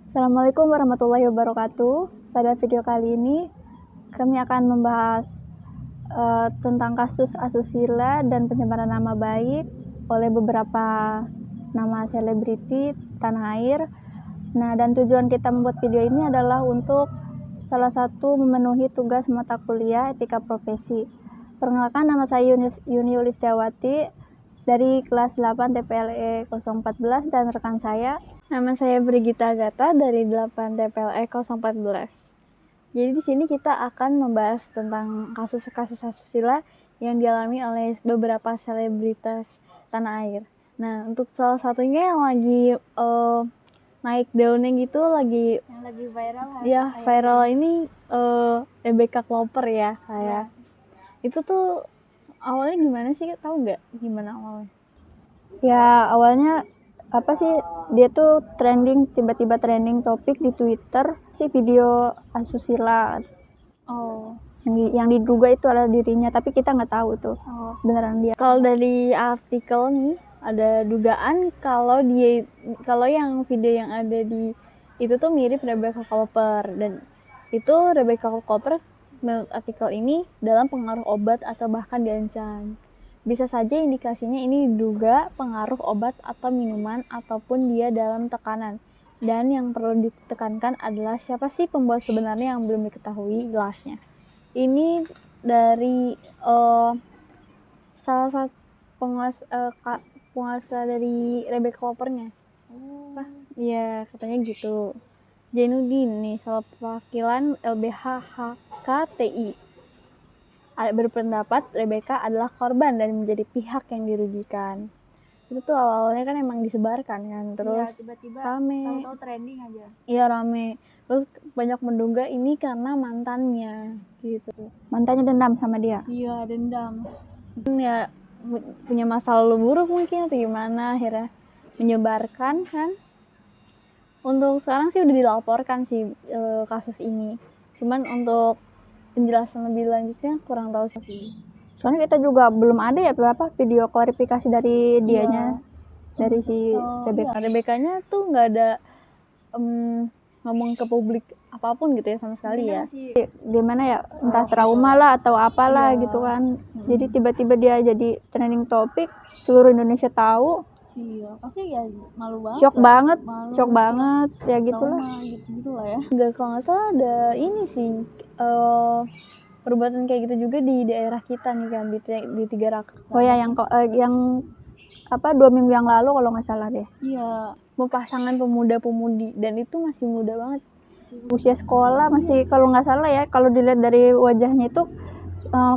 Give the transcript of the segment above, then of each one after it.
Assalamualaikum warahmatullahi wabarakatuh. Pada video kali ini kami akan membahas tentang kasus asusila dan pencemaran nama baik oleh beberapa nama selebriti tanah air. Nah, dan tujuan kita membuat video ini adalah untuk salah satu memenuhi tugas mata kuliah etika profesi. Perkenalkan, nama saya Yuni Yulistiawati dari kelas 8 TPLE 014 dan rekan saya. Nama saya Brigita Agatha dari 8 TPLE 014. Jadi di sini kita akan membahas tentang kasus-kasus asusila yang dialami oleh beberapa selebritas tanah air. Nah, untuk salah satunya yang lagi naik daunnya gitu, Yang lagi viral. Ya, viral ini Rebecca Clover ya, kayak. Itu tuh awalnya gimana sih? Tahu nggak gimana awalnya? Ya, awalnya apa sih, dia tuh tiba-tiba trending topik di Twitter sih video asusila. Yang diduga itu adalah dirinya, tapi kita nggak tahu tuh beneran dia. Kalau dari artikel nih ada dugaan kalau yang video yang ada di itu tuh mirip Rebecca Clover, dan itu Rebecca Clover menurut artikel ini dalam pengaruh obat atau bahkan diancam. Bisa saja indikasinya ini diduga pengaruh obat atau minuman ataupun dia dalam tekanan. Dan yang perlu ditekankan adalah siapa sih pembuat sebenarnya yang belum diketahui jelasnya. Ini dari salah satu penguasa dari Rebecca Clover-nya. Iya, katanya gitu. Jainuddin nih, salah perwakilan LBH-HKTI. Berpendapat Rebecca adalah korban dan menjadi pihak yang dirugikan. Itu tuh awalnya kan emang disebarkan kan, terus tiba-tiba rame. tahu trending aja. Iya, rame. Terus banyak menduga ini karena mantannya gitu. Mantannya dendam sama dia. Iya, dendam. Ya punya masa lalu buruk mungkin atau gimana, akhirnya menyebarkan kan. Untuk sekarang sih udah dilaporkan sih kasus ini. Cuman untuk penjelasan lebih lanjutnya kurang tahu sih. Soalnya kita juga belum ada ya berapa video klarifikasi dari dianya, dari si Rebecca. Rebecca-nya tuh nggak ada ngomong ke publik apapun gitu ya sama sekali ya. Gimana ya, entah trauma lah atau apalah gitu kan. Jadi tiba-tiba dia jadi trending topik, seluruh Indonesia tahu. Iya, pasti ya malu banget. Shock banget ya gitulah. Gitu lah ya. Kalau nggak salah ada ini sih perbuatan kayak gitu juga di daerah kita nih kan, di Tiga Rak. Oh ya, yang 2 minggu yang lalu kalau nggak salah deh. Iya, pasangan pemuda-pemudi dan itu masih muda banget. Usia sekolah masih, kalau nggak salah ya, kalau dilihat dari wajahnya itu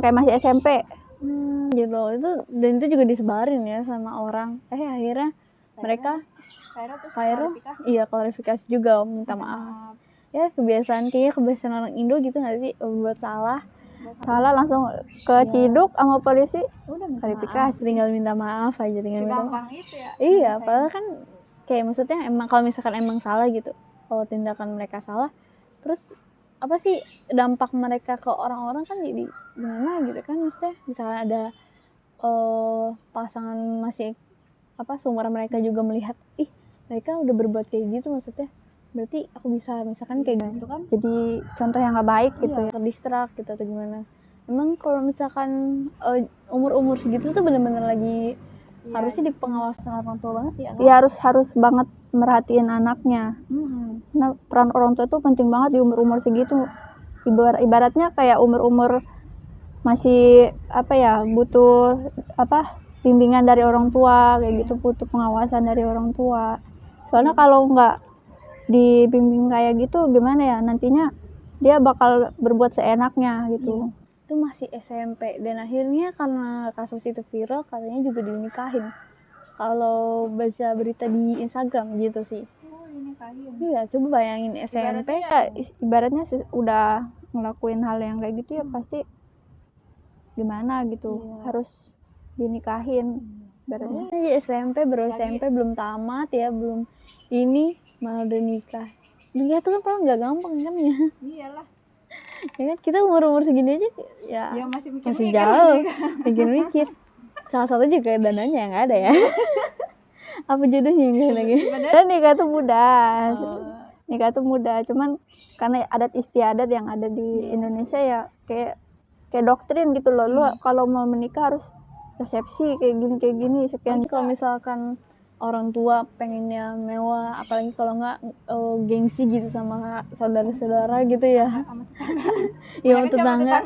kayak masih SMP. Gitu, dan itu juga disebarin ya sama orang. Akhirnya mereka klarifikasi juga, minta maaf. Ya kebiasaan orang Indo gitu nggak sih, buat salah langsung ke Ciduk sama polisi, udah klarifikasi, tinggal minta maaf aja, itu ya. Iya, padahal kan kayak maksudnya emang kalau misalkan emang salah gitu, kalau tindakan mereka salah, terus apa sih dampak mereka ke orang-orang kan jadi gimana gitu kan, maksudnya misalkan ada pasangan masih seumuran mereka juga melihat, mereka udah berbuat kayak gitu, maksudnya berarti aku bisa misalkan kayak gitu kan, jadi contoh yang nggak baik gitu ya, terdistract gitu atau gimana. Emang kalau misalkan umur segitu tuh bener-bener lagi harusnya di pengawasan orang tua banget ya. Iya, harus banget merhatiin anaknya. Nah, peran orang tua tuh penting banget di umur segitu. Ibaratnya kayak umur masih butuh bimbingan dari orang tua kayak gitu, butuh pengawasan dari orang tua. Soalnya kalau nggak dibimbing kayak gitu, gimana ya, nantinya dia bakal berbuat seenaknya gitu. Itu masih SMP, dan akhirnya karena kasus itu viral, katanya juga dinikahin. Kalau baca berita di Instagram gitu sih. Dinikahin. Iya, coba bayangin SMP. Ibaratnya udah ngelakuin hal yang kayak gitu ya pasti gimana gitu, harus dinikahin. Ibaratnya SMP belum tamat ya, belum ini malah udah nikah. Nikah tuh kan paling nggak gampang kan ya. Iyalah. Ya kan kita umur segini aja ya masih jauh mikir. Salah satu juga dananya yang nggak ada ya. Apa jodohnya yang nggak lagi? Dan nikah tuh mudah. menikah tuh mudah, cuman karena adat istiadat yang ada di Indonesia ya kayak doktrin gitu loh, lu kalau mau menikah harus resepsi kayak gini sekian. Kalau misalkan orang tua pengennya mewah, apalagi kalau nggak gengsi gitu sama saudara-saudara gitu ya. Iya, tetangga.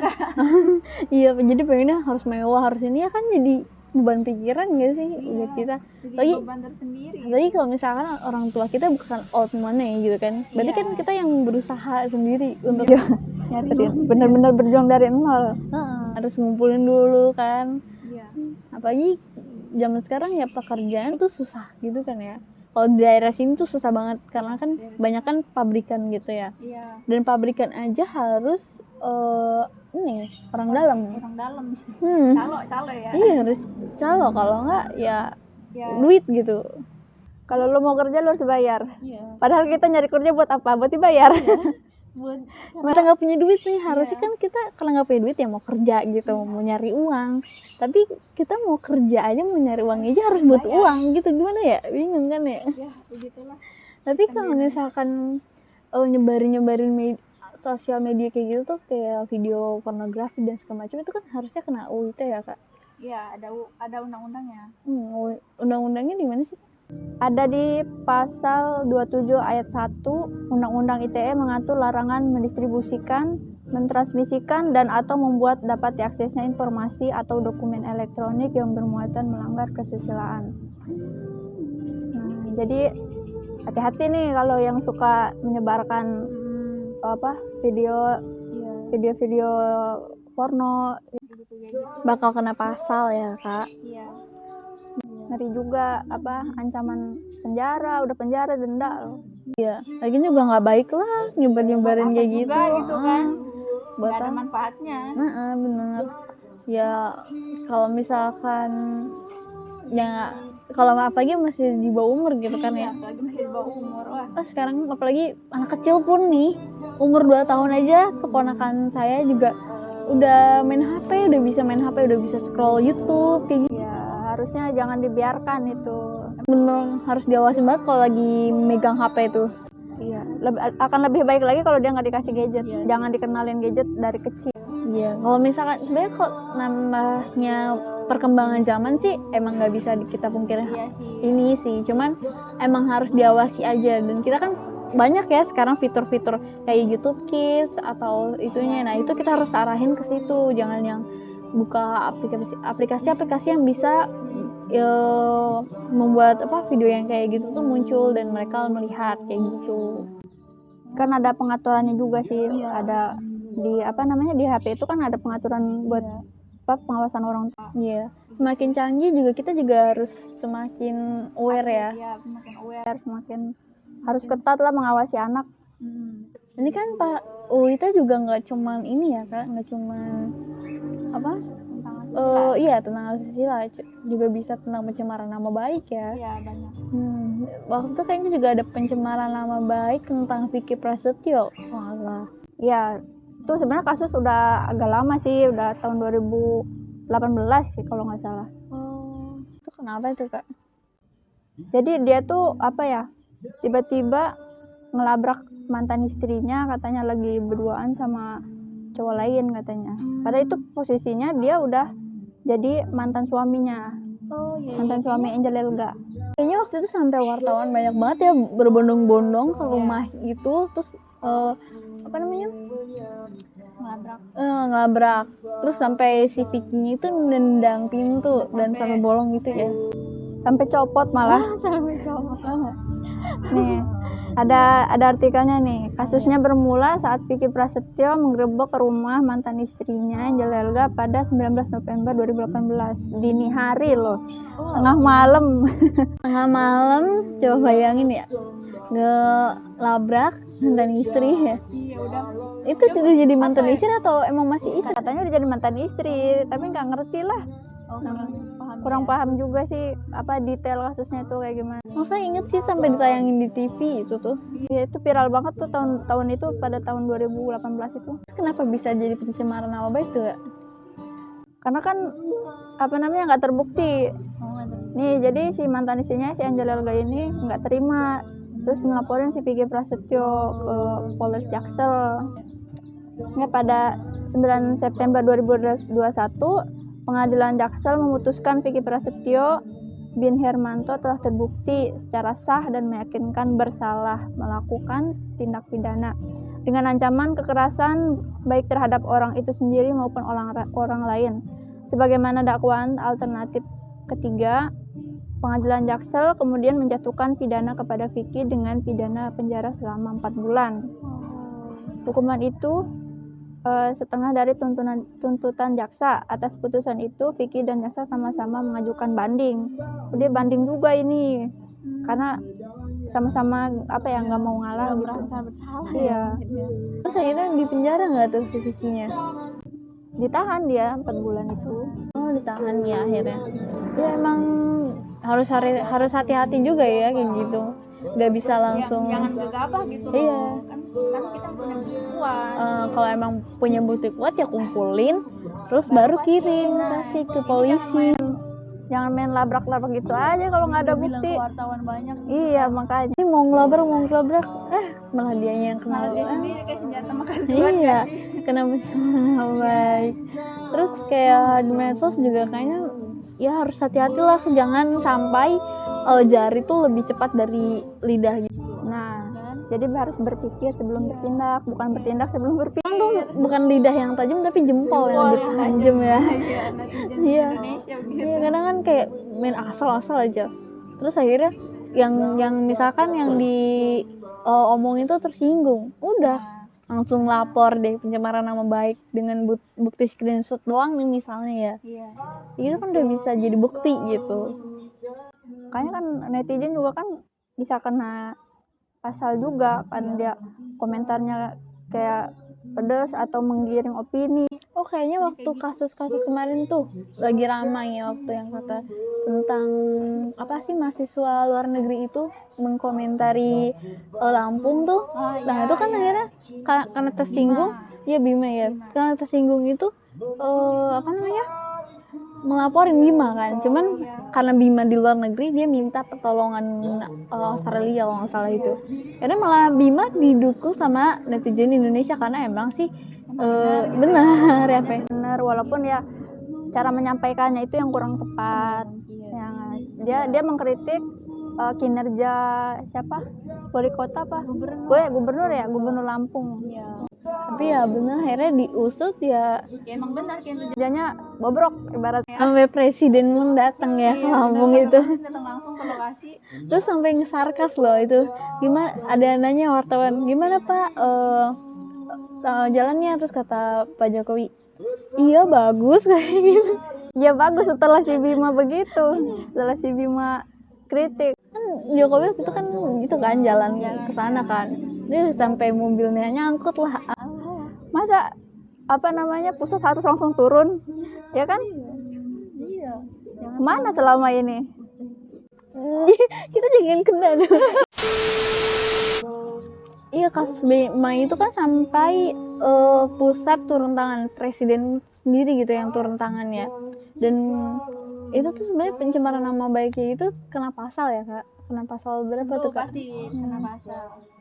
Iya, jadi pengennya harus mewah, harus ini ya kan, jadi beban pikiran nggak sih buat kita. Beban tersendiri. Tapi kalau misalkan orang tua kita bukan old money gitu kan, berarti kan kita yang berusaha sendiri untuk nyari uang. Bener-bener berjuang dari nol. Harus ngumpulin dulu kan. Iya. Apalagi zaman sekarang ya pekerjaan tuh susah gitu kan ya. Kalau di daerah sini tuh susah banget karena kan banyak kan pabrikan gitu ya. Iya. Dan pabrikan aja harus ini orang dalam. Calo ya. Iya, harus calo, kalau enggak ya duit gitu. Kalau lo mau kerja lo harus bayar. Iya. Padahal kita nyari kerja buat apa? Buat dibayar. Kita nggak punya duit nih, harusnya kan kita kalau nggak punya duit ya mau kerja gitu, mau nyari uang. Tapi kita mau kerja aja, mau nyari uang aja harus buat uang gitu, gimana ya? Bingung kan ya? Ya begitulah. Tapi kalau misalkan nyebarin sosial media kayak gitu tuh, kayak video pornografi dan segala macam, itu kan harusnya kena UIT ya kak? Iya, ada undang-undangnya. Undang-undangnya di mana sih? Ada di pasal 27 ayat 1 Undang-Undang ITE mengatur larangan mendistribusikan, mentransmisikan dan atau membuat dapat diaksesnya informasi atau dokumen elektronik yang bermuatan melanggar kesusilaan. Nah, jadi hati-hati nih kalau yang suka menyebarkan video porno, Bakal kena pasal ya kak? Iya. Ngeri juga ancaman penjara, udah penjara, denda loh. Iya, lagi juga nggak baik lah nyebarin kayak gitu. Kan buat nggak ada manfaatnya. Bener ya. Kalau misalkan ya, kalau apalagi masih di bawah umur gitu kan ya. Apalagi masih di bawah umur. Sekarang apalagi anak kecil pun nih, umur 2 tahun aja, keponakan saya juga udah main HP, udah bisa scroll YouTube kayak gitu. Ya, harusnya jangan dibiarkan itu. Bener, harus diawasin banget kalau lagi megang HP itu. Iya, akan lebih baik lagi kalau dia nggak dikasih gadget. Jangan dikenalin gadget dari kecil. Iya, kalau misalkan sebenarnya kok namanya perkembangan zaman sih emang nggak bisa kita pungkiri. Iya sih. Ini sih, cuman emang harus diawasi aja. Dan kita kan banyak ya sekarang fitur-fitur kayak YouTube Kids atau itunya. Nah, itu kita harus arahin ke situ. Jangan yang buka aplikasi-aplikasi yang bisa membuat video yang kayak gitu tuh muncul dan mereka melihat kayak gitu. Kan ada pengaturannya juga sih. Ada di di HP itu kan ada pengaturan buat pengawasan orang tua. Iya, semakin canggih juga kita juga harus semakin aware ya. Iya, semakin aware, semakin harus ketat lah mengawasi anak. Ini kan Pak Uita juga nggak cuman ini ya kak, nggak cuman iya tentang asusila, juga bisa tentang pencemaran nama baik ya. Iya, banyak. Waktu itu kayaknya juga ada pencemaran nama baik tentang Vicky Prasetyo. Iya, itu sebenarnya kasus udah agak lama sih, udah tahun 2018 sih kalau nggak salah. Itu kenapa itu kak? Jadi dia tuh tiba-tiba ngelabrak mantan istrinya, katanya lagi berduaan sama cowok lain katanya. Padahal itu posisinya dia udah jadi mantan suaminya. Mantan suami Angel Elga. Kayaknya waktu itu sampai wartawan banyak banget ya berbondong-bondong ke rumah itu, terus ngelabrak. Terus sampai si Vicky itu nendang pintu dan sampai bolong gitu ya. Sampai copot malah. Nih, ada artikelnya nih. Kasusnya bermula saat Vicky Prasetyo menggerebek ke rumah mantan istrinya Angel Elga pada 19 November 2018 dini hari loh. Tengah malam. Tengah malam, coba bayangin ya. Ngelabrak mantan istri ya. Iya, udah. Itu udah jadi mantan istri atau emang masih itu? Katanya udah jadi mantan istri, tapi nggak ngerti lah. Kurang paham juga sih detail kasusnya itu kayak gimana. Masa inget sih sampai ditayangin di TV itu tuh. Iya, itu viral banget tuh tahun itu, pada tahun 2018 itu. Kenapa bisa jadi pencemaran nama baik tuh gak? Karena kan nggak terbukti. Nih, jadi si mantan istrinya si Angel Elga ini nggak terima terus ngelaporin si Piki Prasetyo ke Polres Jaksel. Ya, pada 9 September 2021 Pengadilan Jaksel memutuskan Piki Prasetyo bin Hermanto telah terbukti secara sah dan meyakinkan bersalah melakukan tindak pidana dengan ancaman kekerasan baik terhadap orang itu sendiri maupun orang lain. Sebagaimana dakwaan alternatif ketiga, Pengadilan Jaksel kemudian menjatuhkan pidana kepada Vicky dengan pidana penjara selama 4 bulan. Hukuman itu setengah dari tuntutan jaksa. Atas putusan itu, Vicky dan jaksa sama-sama mengajukan banding. Dia banding juga ini, karena sama-sama nggak mau ngalah gitu. Merasa bersalah. Iya. Terus akhirnya di penjara nggak tuh si Vicky-nya? Ditahan dia 4 bulan itu. Oh, ditahan ya akhirnya. Ya emang harus hati-hati juga ya kayak gitu. Nggak bisa langsung. Jangan gegabah gitu. Iya. Kan kita punya bukti kuat. Kalau emang punya bukti kuat ya kumpulin, terus baru kirim kasih ke polisi. Jangan main labrak-labrak gitu aja kalau nggak ada bukti. Bilang ke wartawan banyak. Iya, makanya. Ini mau ngelabrak, malah dianya yang kena. Malah dia sendiri kayak senjata makan tuan. Iya, kena pencemaran baik. Terus kayak di medsos juga kayaknya ya harus hati-hati lah, jangan sampai jari tuh lebih cepat dari lidah gitu. Nah, jadi harus berpikir sebelum bertindak, bukan bertindak sebelum berpikir. Kan tuh bukan lidah yang tajam tapi jempol yang lebih tajam ya. Iya. Iya, kadang kan kayak main asal-asal aja. Terus akhirnya yang misalkan yang omongin tuh tersinggung, udah langsung lapor deh pencemaran nama baik dengan bukti screenshot doang nih misalnya ya. Iya. Itu kan udah bisa jadi bukti gitu. Kayaknya kan netizen juga kan bisa kena pasal juga kan, dia komentarnya kayak pedas atau menggiring opini. Oh, kayaknya waktu kasus-kasus kemarin tuh lagi ramai ya, waktu yang kata tentang apa sih mahasiswa luar negeri itu mengkomentari Lampung tuh. Nah, itu kan akhirnya karena tersinggung, ya Bima ya. Karena tersinggung itu apa namanya? Melaporin Bima kan. Cuman karena Bima di luar negeri, dia minta pertolongan Australia kalau nggak salah itu. Karena malah Bima didukung sama netizen Indonesia karena emang sih benar ya Pe. Benar, walaupun ya cara menyampaikannya itu yang kurang tepat. Dia mengkritik kinerja siapa? Wali kota apa? Gubernur Lampung. Ya. Tapi ya benar akhirnya diusut ya. Emang benar kinerjanya bobrok ibaratnya. Sampai presiden pun datang ya ke Lampung itu. Datang langsung ke lokasi. Terus sampai ngesarkas loh itu. Gimana, ada nanya wartawan, gimana Pak jalannya? Terus kata Pak Jokowi, iya bagus kayak gitu. Ya bagus setelah si Bima begitu. Setelah si Bima kritik. Kan Jokowi itu kan gitu kan jalan ke sana kan. Dia sampai mobilnya nyangkut lah. Masa pusat harus langsung turun, ya kan? Iya. Kemana selama ini? Kita jangan kena dong. Iya, kasus Bima itu kan sampai pusat turun tangan, presiden sendiri gitu yang turun tangan ya. Dan itu tuh sebenarnya pencemaran nama baiknya itu kena pasal ya Kak? Kena pasal berapa tuh Kak? Pasti kena pasal.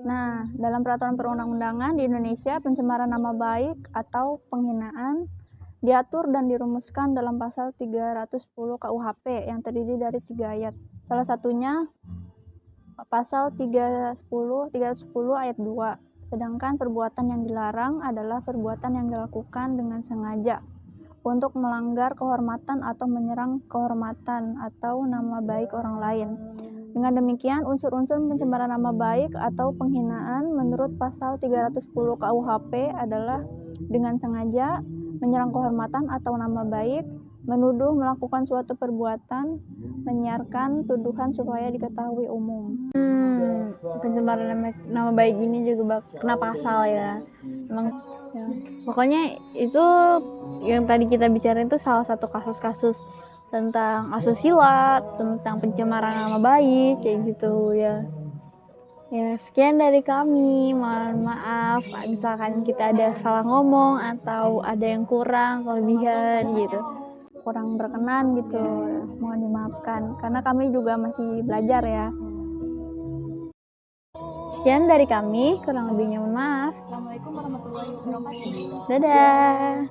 Nah, dalam peraturan perundang-undangan di Indonesia, pencemaran nama baik atau penghinaan diatur dan dirumuskan dalam pasal 310 KUHP yang terdiri dari 3 ayat. Salah satunya pasal 310 ayat 2. Sedangkan perbuatan yang dilarang adalah perbuatan yang dilakukan dengan sengaja untuk melanggar kehormatan atau menyerang kehormatan atau nama baik orang lain. Dengan demikian, unsur-unsur pencemaran nama baik atau penghinaan menurut pasal 310 KUHP adalah dengan sengaja menyerang kehormatan atau nama baik, menuduh melakukan suatu perbuatan, menyiarkan tuduhan supaya diketahui umum. Pencemaran nama baik ini juga kena pasal ya. Emang ya. Pokoknya itu yang tadi kita bicarain itu salah satu kasus-kasus tentang asusila, tentang pencemaran nama baik kayak gitu ya. Ya, sekian dari kami. Mohon maaf misalkan kita ada salah ngomong atau ada yang kurang, kelebihan gitu. Kurang berkenan gitu. Mohon dimaafkan karena kami juga masih belajar ya. Sekian dari kami, kurang lebihnya mohon maaf. Assalamualaikum warahmatullahi wabarakatuh. Dadah.